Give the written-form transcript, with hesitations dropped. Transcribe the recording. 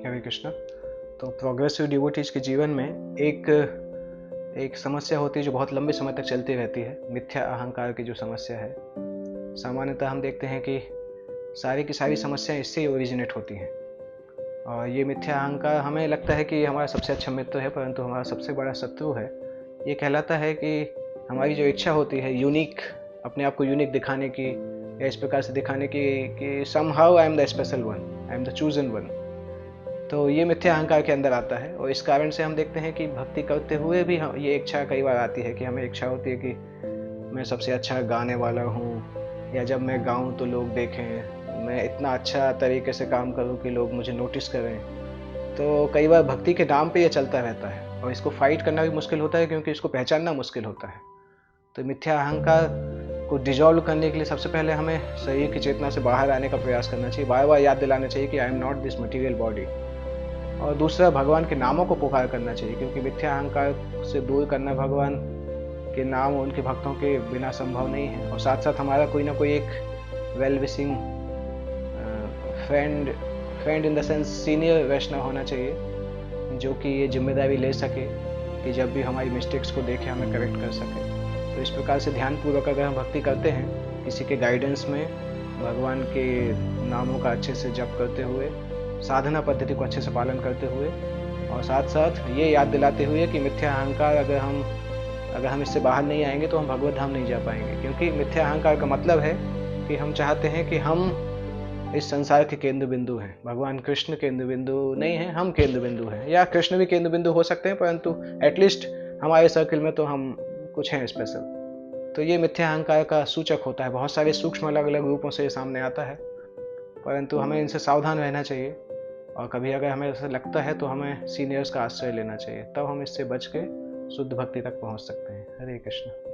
हरे कृष्णा। तो progressive devotees के जीवन में एक समस्या होती है जो बहुत लंबे समय तक चलती रहती है, मिथ्या अहंकार की जो समस्या है। सामान्यतः हम देखते हैं कि सारी की सारी समस्याएं इससे ही ओरिजिनेट होती हैं। और ये मिथ्या अहंकार हमें लगता है कि हमारा सबसे अच्छा मित्र है, परंतु हमारा सबसे बड़ा शत्रु है। ये कहलाता है कि हमारी जो इच्छा होती है यूनिक, अपने आप को यूनिक दिखाने की या इस प्रकार से दिखाने की कि somehow I am the special one, I am the chosen one, तो ये मिथ्या अहंकार के अंदर आता है। और इस कारण से हम देखते हैं कि भक्ति करते हुए भी ये इच्छा कई बार आती है कि हमें इच्छा होती है कि मैं सबसे अच्छा गाने वाला हूँ, या जब मैं गाऊँ तो लोग देखें, मैं इतना अच्छा तरीके से काम करूँ कि लोग मुझे नोटिस करें। तो कई बार भक्ति के नाम पे ये चलता रहता है और इसको फाइट करना भी मुश्किल होता है, क्योंकि इसको पहचानना मुश्किल होता है। तो मिथ्या अहंकार को डिजॉल्व करने के लिए सबसे पहले हमें शरीर की चेतना से बाहर आने का प्रयास करना चाहिए। बार बार याद दिलाना चाहिए कि I am not this material body. और दूसरा, भगवान के नामों को पुकार करना चाहिए, क्योंकि मिथ्या अहंकार से दूर करना भगवान के नाम उनके भक्तों के बिना संभव नहीं है। और साथ साथ हमारा कोई ना कोई एक well wishing friend in the sense senior Vaishnav होना चाहिए, जो कि ये जिम्मेदारी ले सके कि जब भी हमारी मिस्टेक्स को देखे हमें करेक्ट कर सके। तो इस प्रकार से ध्यानपूर्वक अगर हम भक्ति करते हैं किसी के गाइडेंस में, भगवान के नामों का अच्छे से जप करते हुए, साधना पद्धति को अच्छे से पालन करते हुए, और साथ साथ ये याद दिलाते हुए कि मिथ्या अहंकार अगर हम इससे बाहर नहीं आएंगे तो हम भगवत धाम नहीं जा पाएंगे। क्योंकि मिथ्या अहंकार का मतलब है कि हम चाहते हैं कि हम इस संसार के केंद्र बिंदु हैं, भगवान कृष्ण केंद्र बिंदु नहीं है, हम केंद्र बिंदु हैं। या कृष्ण भी केंद्र बिंदु हो सकते हैं, परंतु एटलीस्ट हमारे सर्किल में तो हम कुछ हैं स्पेशल। तो ये मिथ्या अहंकार का सूचक होता है। बहुत सारे सूक्ष्म अलग अलग रूपों से ये सामने आता है, परंतु हमें इनसे सावधान रहना चाहिए। और कभी अगर हमें ऐसा लगता है तो हमें सीनियर्स का आश्रय लेना चाहिए, तब हम इससे बच के शुद्ध भक्ति तक पहुंच सकते हैं। हरे कृष्ण।